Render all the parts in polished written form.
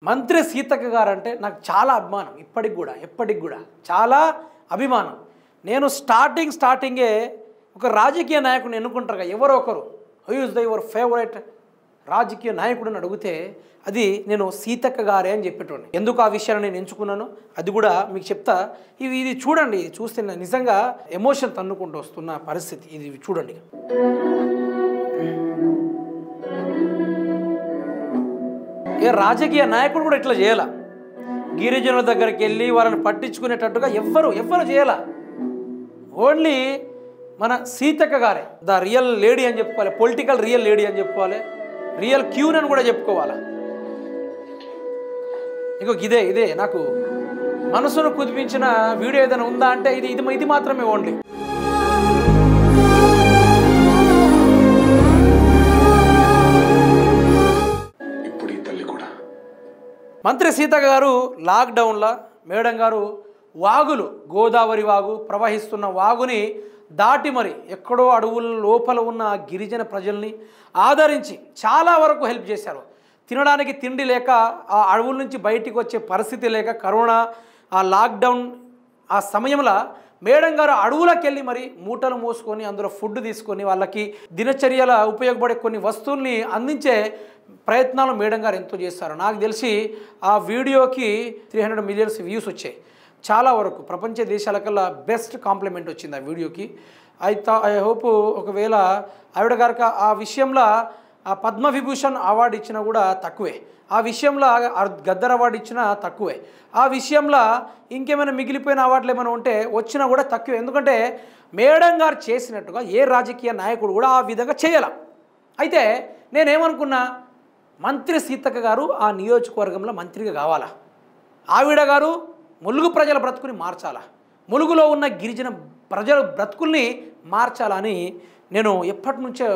మంత్రి సీతక్క గారు అంటే నాకు చాలా అభిమానం. ఎప్పటికి కూడా చాలా అభిమానం. నేను స్టార్టింగే ఒక రాజకీయ నాయకుడిని ఎన్నుకుంటారు కదా, ఎవరో ఒకరు హూ ఇస్ యువర్ ఫేవరెట్ రాజకీయ నాయకుడిని అడిగితే అది నేను సీతక్క గారే అని చెప్పేటోడిని. ఎందుకు ఆ విషయాన్ని నేను ఎంచుకున్నాను అది కూడా మీకు చెప్తా. ఇది చూడండి, ఇది చూస్తే నిజంగా ఎమోషన్ తన్నుకుంటూ వస్తున్న పరిస్థితి. ఇది చూడండి. ఏ రాజకీయ నాయకుడు కూడా ఇట్లా చేయాల. గిరిజనుల దగ్గరికి వెళ్ళి వాళ్ళని పట్టించుకునేటట్టుగా ఎవ్వరు చేయాల. ఓన్లీ మన సీతక్క గారే ద రియల్ లేడీ అని చెప్పుకోవాలి, పొలిటికల్ రియల్ లేడీ అని చెప్పుకోవాలి, రియల్ క్యూన్ అని కూడా చెప్పుకోవాలి. ఇంకొక ఇదే నాకు మనసును కుదిపించిన వీడియో ఏదైనా ఉందా అంటే ఇది మాత్రమే ఓన్లీ. మంత్రి సీతక్క గారు లాక్డౌన్లో మేడం గారు వాగులు, గోదావరి వాగు ప్రవహిస్తున్న వాగుని దాటి మరి ఎక్కడో అడవుల లోపల ఉన్న గిరిజన ప్రజల్ని ఆదరించి చాలా వరకు హెల్ప్ చేశారు. తినడానికి తిండి లేక ఆ అడవుల నుంచి బయటికి వచ్చే పరిస్థితి లేక కరోనా ఆ లాక్డౌన్ ఆ సమయంలో మేడం గారు అడవులకు వెళ్ళి మరి మూటలు మోసుకొని అందులో ఫుడ్ తీసుకొని వాళ్ళకి దినచర్యల ఉపయోగపడే కొన్ని వస్తువుల్ని అందించే ప్రయత్నాలు మేడం గారు ఎంతో చేస్తారు. నాకు తెలిసి ఆ వీడియోకి 300 మిలియన్స్ వ్యూస్ వచ్చాయి. చాలా వరకు ప్రపంచ దేశాలకల్లా బెస్ట్ కాంప్లిమెంట్ వచ్చింది ఆ వీడియోకి. ఐ హోప్ ఒకవేళ ఆవిడ గారికి ఆ విషయంలో ఆ పద్మవిభూషణ్ అవార్డు ఇచ్చినా కూడా తక్కువే, ఆ విషయంలో గద్దర్ అవార్డు ఇచ్చినా తక్కువే, ఆ విషయంలో ఇంకేమైనా మిగిలిపోయిన అవార్డులు ఏమైనా ఉంటే వచ్చినా కూడా తక్కువే. ఎందుకంటే మేడం గారు చేసినట్టుగా ఏ రాజకీయ నాయకుడు కూడా ఆ విధంగా చేయాల. అయితే నేనేమనుకున్నా, మంత్రి సీతక్క గారు ఆ నియోజకవర్గంలో మంత్రిగా కావాలా, ఆవిడ గారు ములుగు ప్రజల బ్రతుకుని మార్చాలా, ములుగులో ఉన్న గిరిజన ప్రజల బ్రతుకుల్ని మార్చాలని నేను ఎప్పటి నుంచో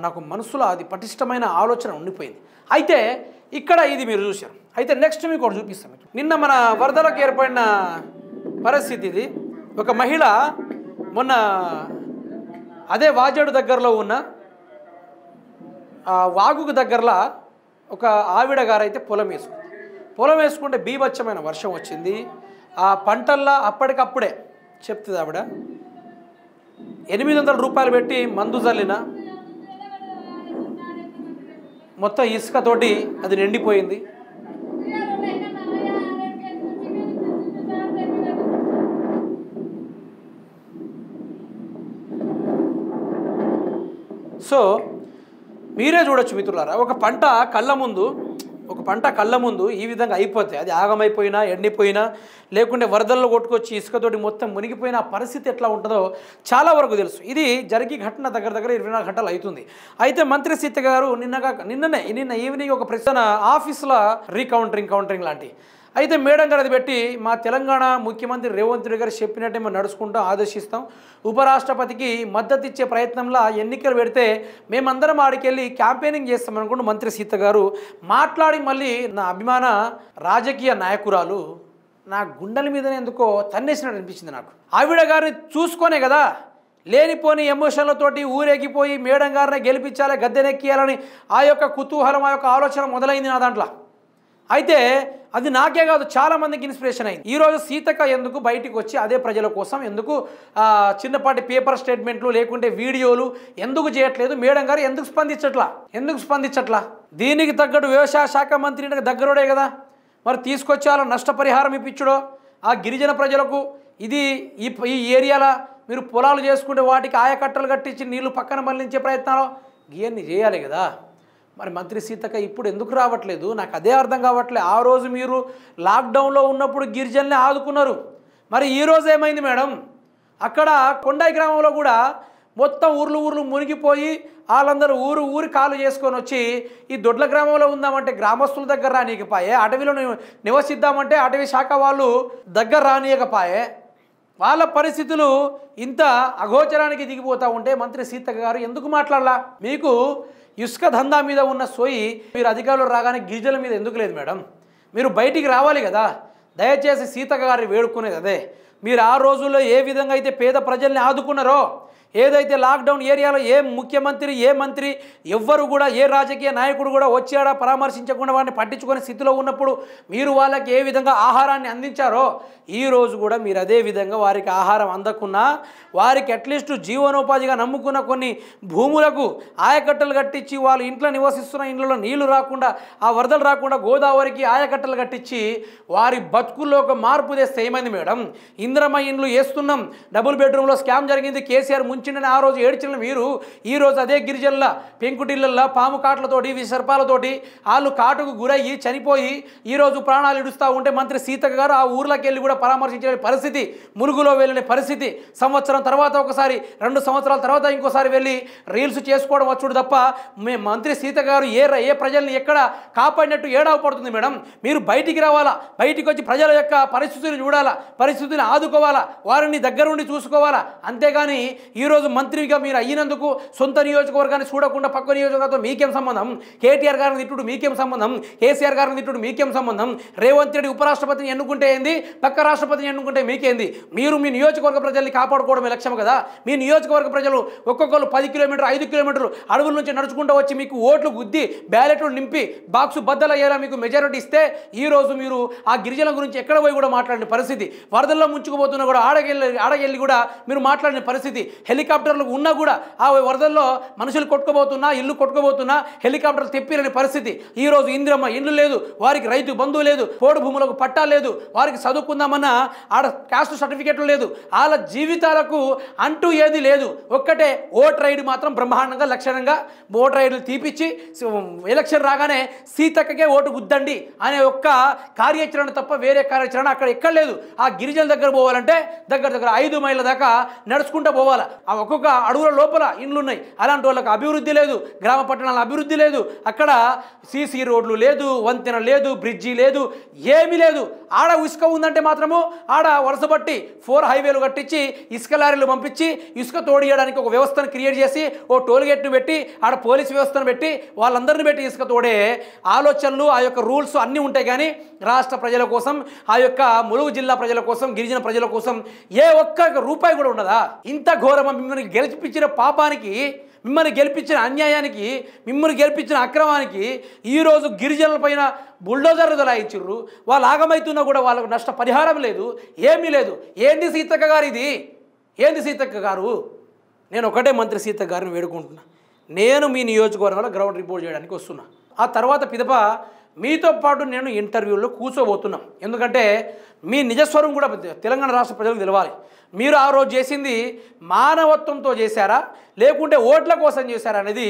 నాకు మనసులో అది పటిష్టమైన ఆలోచన ఉండిపోయింది. అయితే ఇక్కడ ఇది మీరు చూశారు. అయితే నెక్స్ట్ మీకు ఒకటి చూపిస్తాం. నిన్న మన వరదలకు ఏర్పడిన పరిస్థితి ఇది. ఒక మహిళ మొన్న అదే వాజేడు దగ్గరలో ఉన్న వాగుకు దగ్గరలో ఒక ఆవిడ గారైతే పొలం వేసుకుంటే బీభత్సమైన వర్షం వచ్చింది. ఆ పంటల్లో అప్పటికప్పుడే చెప్తుంది ఆవిడ 800 రూపాయలు పెట్టి మందు చల్లిన మొత్తం ఇసుకతోటి అది నిండిపోయింది. సో మీరే చూడొచ్చు మిత్రులారా, ఒక పంట కళ్ళ ముందు ఈ విధంగా అయిపోతే అది ఆగమైపోయినా ఎండిపోయినా లేకుంటే వరదల్లో కొట్టుకొచ్చి ఇసుకతోటి మొత్తం మునిగిపోయిన పరిస్థితి ఎట్లా ఉంటుందో చాలా వరకు తెలుసు. ఇది జరిగి ఘటన దగ్గర 24 గంటలు అవుతుంది. అయితే మంత్రి సీతక్క గారు నిన్న ఈవినింగ్ ఒక ప్రశ్న ఆఫీసులో కౌంటరింగ్ లాంటి అయితే మేడం గారు అది పెట్టి మా తెలంగాణ ముఖ్యమంత్రి రేవంత్ రెడ్డి గారు చెప్పినట్టే మేము నడుచుకుంటాం, ఆదేశిస్తాం, ఉపరాష్ట్రపతికి మద్దతు ఇచ్చే ప్రయత్నంలో ఎన్నికలు పెడితే మేమందరం ఆడికెళ్ళి క్యాంపెయినింగ్ చేస్తామనుకుంటూ మంత్రి సీతక్క గారు మాట్లాడి మళ్ళీ నా అభిమాన రాజకీయ నాయకురాలు నా గుండెల మీదనే ఎందుకో తన్నేసినట్టు అనిపించింది నాకు. ఆవిడ గారిని చూసుకొనే కదా లేనిపోని ఎమోషన్లతోటి ఊరేగిపోయి మేడం గారిని గెలిపించాలి, గద్దెనెక్కియాలని ఆ యొక్క కుతూహలం, ఆ యొక్క ఆలోచన మొదలైంది నా దాంట్లో. అయితే అది నాకే కాదు చాలామందికి ఇన్స్పిరేషన్ అయింది. ఈరోజు సీతక్క ఎందుకు బయటికి వచ్చి అదే ప్రజల కోసం ఎందుకు చిన్నపాటి పేపర్ స్టేట్మెంట్లు లేకుంటే వీడియోలు ఎందుకు చేయట్లేదు, మేడం గారు ఎందుకు స్పందించట్లా? దీనికి తగ్గట్టు వ్యవసాయ శాఖ మంత్రి దగ్గరోడే కదా మరి తీసుకొచ్చి వాళ్ళ నష్టపరిహారం ఇప్పించడో ఆ గిరిజన ప్రజలకు ఇది ఈ ఏరియాలో మీరు పొలాలు చేసుకుంటే వాటికి ఆయకట్టలు కట్టించి నీళ్లు పక్కన మళ్లించే ప్రయత్నాలు ఇవన్నీ చేయాలి కదా. మరి మంత్రి సీతక్క ఇప్పుడు ఎందుకు రావట్లేదు నాకు అదే అర్థం కావట్లేదు. ఆ రోజు మీరు లాక్డౌన్లో ఉన్నప్పుడు గిరిజనుల్ని ఆదుకున్నారు, మరి ఈరోజు ఏమైంది మేడం? అక్కడ కొండాయి గ్రామంలో కూడా మొత్తం ఊర్లు మునిగిపోయి వాళ్ళందరూ ఊరు కాలు చేసుకొని వచ్చి ఈ దొడ్ల గ్రామంలో ఉందామంటే గ్రామస్తుల దగ్గర రానియకపాయే, అటవీలో నివసిద్దామంటే అటవీ శాఖ వాళ్ళు దగ్గర రానియకపాయే. వాళ్ళ పరిస్థితులు ఇంత అగోచరానికి దిగిపోతూ ఉంటే మంత్రి సీతక్క గారు ఎందుకు మాట్లాడాలా? మీకు ఇసుక దందా మీద ఉన్న సోయి మీరు అధికారులు రాగానే గిరిజనుల మీద ఎందుకు లేదు మేడం? మీరు బయటికి రావాలి కదా. దయచేసి సీతక్క గారిని వేడుకునేది అదే, మీరు ఆ రోజుల్లో ఏ విధంగా అయితే పేద ప్రజల్ని ఆదుకున్నారో ఏదైతే లాక్డౌన్ ఏరియాలో ఏ ముఖ్యమంత్రి ఏ మంత్రి ఎవ్వరు కూడా ఏ రాజకీయ నాయకుడు కూడా వచ్చాడా పరామర్శించకుండా వాడిని పట్టించుకునే స్థితిలో ఉన్నప్పుడు మీరు వాళ్ళకి ఏ విధంగా ఆహారాన్ని అందించారో ఈరోజు కూడా మీరు అదే విధంగా వారికి ఆహారం అందకున్నా వారికి అట్లీస్ట్ జీవనోపాధిగా నమ్ముకున్న కొన్ని భూములకు ఆయకట్టలు కట్టించి వాళ్ళు ఇంట్లో నివసిస్తున్న ఇండ్లలో నీళ్లు రాకుండా ఆ వరదలు రాకుండా గోదావరికి ఆయకట్టలు కట్టించి వారి బతుకుల్లో ఒక మార్పు తెస్తే ఏమైంది మేడం? ఇంద్రమ్మ ఇండ్లు వేస్తున్నాం, డబుల్ బెడ్రూమ్లో స్కామ్ జరిగింది, కేసీఆర్ ముంచిండని ఆ రోజు ఏడ్చిన మీరు ఈరోజు అదే గిరిజనుల పెంకుటిళ్ళల్లో పాము కాట్లతోటి విసర్పాలతోటి వాళ్ళు కాటుకు గురయ్యి చనిపోయి ఈరోజు ప్రాణాలు ఇడుస్తూ ఉంటే మంత్రి సీతక్క గారు ఆ ఊర్లోకి వెళ్ళి కూడా పరామర్శించే పరిస్థితి, ములుగులో వెళ్ళిన పరిస్థితి, సంవత్సరం తర్వాత ఒకసారి 2 సంవత్సరాల తర్వాత ఇంకోసారి వెళ్ళి రీల్స్ చేసుకోవడం వచ్చుడు తప్ప మంత్రి సీతక్క గారు ఏ ప్రజల్ని ఎక్కడ కాపాడినట్టు ఏడావు పడుతుంది మేడం? మీరు బయటికి రావాలా, బయటికి వచ్చి ప్రజల యొక్క పరిస్థితులు చూడాలా, పరిస్థితులను ఆదుకోవాలా, వారిని దగ్గరుండి చూసుకోవాలా. అంతేగాని ఈరోజు మంత్రిగా మీరు అయినందుకు సొంత నియోజకవర్గాన్ని చూడకుండా పక్క నియోజకవర్గంతో మీకేం సంబంధం? కేటీఆర్ గారిని తిట్టుడు మీకేం సంబంధం? కేసీఆర్ గారిని తిట్టుడు మీకేం సంబంధం? రేవంత్ రెడ్డి ఉపరాష్ట్రపతిని ఎన్నుకుంటే ఏంది, పక్క రాష్ట్రపతిని ఎన్నుకుంటే మీకేంది? మీరు మీ నియోజకవర్గ ప్రజల్ని కాపాడుకోవడమే లక్ష్యం కదా. మీ నియోజకవర్గ ప్రజలు ఒక్కొక్కరు 10 కిలోమీటర్లు 5 కిలోమీటర్లు అడవుల నుంచి నడుచుకుంటూ వచ్చి మీకు ఓట్లు గుద్ది బ్యాలెట్లు నింపి బాక్సు బద్దలయ్యేలా మీకు మెజారిటీ ఇస్తే ఈరోజు మీరు ఆ గిరిజనుల గురించి ఎక్కడ పోయి కూడా మాట్లాడిన పరిస్థితి, వరదల్లో ముంచుకుపోతున్నా కూడా ఆడగెళ్ళి కూడా మీరు మాట్లాడిన పరిస్థితి, హెలికాప్టర్లు ఉన్నా కూడా ఆ వరదల్లో మనుషులు కొట్టుకోబోతున్నా ఇల్లు కొట్టుకోబోతున్నా హెలికాప్టర్లు తెప్పిరని పరిస్థితి. ఈరోజు ఇంద్రమ్మ ఇండ్లు లేదు, వారికి రైతు బంధువు లేదు, పోడు భూములకు పట్టా లేదు, వారికి చదువుకుందామన్నా ఆడ కాస్ట్ సర్టిఫికేట్లు లేదు, వాళ్ళ జీవితాలకు అంటూ ఏది లేదు. ఒక్కటే ఓట్ రైడ్ మాత్రం బ్రహ్మాండంగా లక్షణంగా ఓట్ రైడ్లు తీపిచ్చి ఎలక్షన్ రాగానే సీతక్కకే ఓటు గుద్దండి అనే ఒక్క కార్యాచరణ తప్ప వేరే కార్యాచరణ అక్కడ ఎక్కడ లేదు. ఆ గిరిజన దగ్గర పోవాలంటే దగ్గర 5 మైళ్ళ దాకా నడుచుకుంటూ పోవాలా. ఆ ఒక్కొక్క అడవుల లోపల ఇండ్లు ఉన్నాయి. అలాంటి వాళ్ళకి అభివృద్ధి లేదు, గ్రామ పట్టణాల అభివృద్ధి లేదు, అక్కడ సీసీ రోడ్లు లేదు, వంతెన లేదు, బ్రిడ్జి లేదు, ఏమీ లేదు. ఆడ ఇసుక ఉందంటే మాత్రము ఆడ వరుసబట్టి 4 హైవేలు కట్టించి ఇసుక లారీలు పంపించి ఇసుక తోడియడానికి ఒక వ్యవస్థను క్రియేట్ చేసి ఓ టోల్గేట్ను పెట్టి ఆడ పోలీస్ వ్యవస్థను పెట్టి వాళ్ళందరినీ పెట్టి ఇసుక తోడే ఆలోచనలు ఆ యొక్క రూల్స్ అన్నీ ఉంటాయి. కానీ రాష్ట్ర ప్రజల కోసం, ఆ యొక్క ములుగు జిల్లా ప్రజల కోసం, గిరిజన ప్రజల కోసం ఏ ఒక్క రూపాయి కూడా ఉండదా? ఇంత ఘోరమ మిమ్మల్ని గెలిపించిన పాపానికి, మిమ్మల్ని గెలిపించిన అన్యాయానికి, మిమ్మల్ని గెలిపించిన అక్రమానికి ఈరోజు గిరిజనుల పైన బుల్డోజర్లు దలాయించారు. వాళ్ళు ఆగమవుతున్నా కూడా వాళ్ళకు నష్ట పరిహారం లేదు, ఏమీ లేదు. ఏంది సీతక్క గారు ఇది? ఏంది సీతక్క గారు? నేను ఒకటే మంత్రి సీతక్క గారిని వేడుకుంటున్నా, నేను మీ నియోజకవర్గంలో గ్రౌండ్ రిపోర్ట్ చేయడానికి వస్తున్నా. ఆ తర్వాత పిదప మీతో పాటు నేను ఇంటర్వ్యూలో కూర్చోబోతున్నాం. ఎందుకంటే మీ నిజస్వరం కూడా తెలంగాణ రాష్ట్ర ప్రజలకు తెలవాలి. మీరు ఆ రోజు చేసింది మానవత్వంతో చేశారా లేకుంటే ఓట్ల కోసం చేశారా అనేది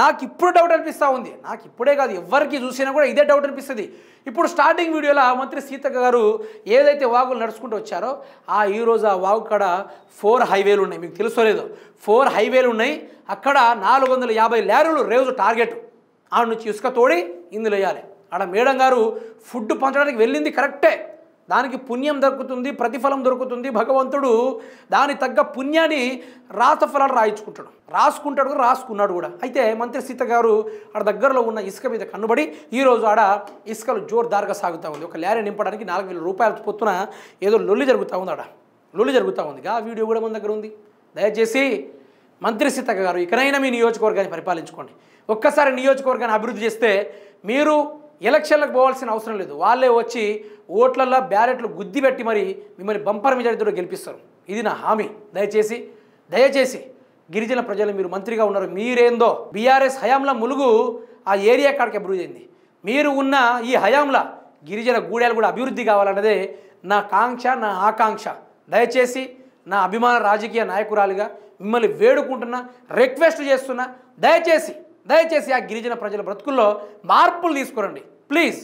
నాకు ఇప్పుడు డౌట్ అనిపిస్తూ ఉంది. నాకు ఇప్పుడే కాదు, ఎవరికి చూసినా కూడా ఇదే డౌట్ అనిపిస్తుంది. ఇప్పుడు స్టార్టింగ్ వీడియోలో మంత్రి సీతక్క గారు ఏదైతే వాగులు నడుచుకుంటూ వచ్చారో ఈరోజు ఆ వాగు కాడ 4 హైవేలు ఉన్నాయి. మీకు తెలుసో లేదో 4 హైవేలు ఉన్నాయి. అక్కడ 450 లారీలు రోజు టార్గెట్. ఆడ నుంచి ఇసుక తోడి ఇందులో వేయాలి. ఆడ మేడం గారు ఫుడ్ పంచడానికి వెళ్ళింది కరెక్టే, దానికి పుణ్యం దొరుకుతుంది, ప్రతిఫలం దొరుకుతుంది. భగవంతుడు దాని తగ్గ పుణ్యాన్ని రాతఫలాలు రాసుకున్నాడు కూడా. అయితే మంత్రి సీత గారు ఆడ దగ్గరలో ఉన్న ఇసుక మీద కన్నుబడి ఈరోజు ఆడ ఇసుకలు జోర్దారుగా సాగుతూ ఉంది. ఒక లారీ నింపడానికి 4,000 రూపాయల పొత్తున ఏదో లొల్లి జరుగుతూ ఉంది. ఆడ లొల్లి జరుగుతూ ఉంది. ఆ వీడియో కూడా మన దగ్గర ఉంది. దయచేసి మంత్రి సీతక్క గారు ఇకనైనా మీ నియోజకవర్గాన్ని పరిపాలించుకోండి. ఒక్కసారి నియోజకవర్గాన్ని అభివృద్ధి చేస్తే మీరు ఎలక్షన్లకు పోవాల్సిన అవసరం లేదు. వాళ్ళే వచ్చి ఓట్లల్లో బ్యాలెట్లు గుద్ది పెట్టి మరి మిమ్మల్ని బంపర్ మెజారిటీతో గెలిపిస్తారు. ఇది నా హామీ. దయచేసి గిరిజన ప్రజలు మీరు మంత్రిగా ఉన్నారు. మీరేందో బీఆర్ఎస్ హయాంలో ములుగు ఆ ఏరియా కాడికి అభివృద్ధి అయింది. మీరు ఉన్న ఈ హయాంలో గిరిజన గూడెలు కూడా అభివృద్ధి కావాలన్నదే నా కాంక్ష, నా ఆకాంక్ష. దయచేసి నా అభిమాన రాజకీయ నాయకురాలిగా మిమ్మల్ని వేడుకుంటున్నా, రిక్వెస్ట్ చేస్తున్నా, దయచేసి ఆ గిరిజన ప్రజల బ్రతుకుల్లో మార్పులు తీసుకురండి ప్లీజ్.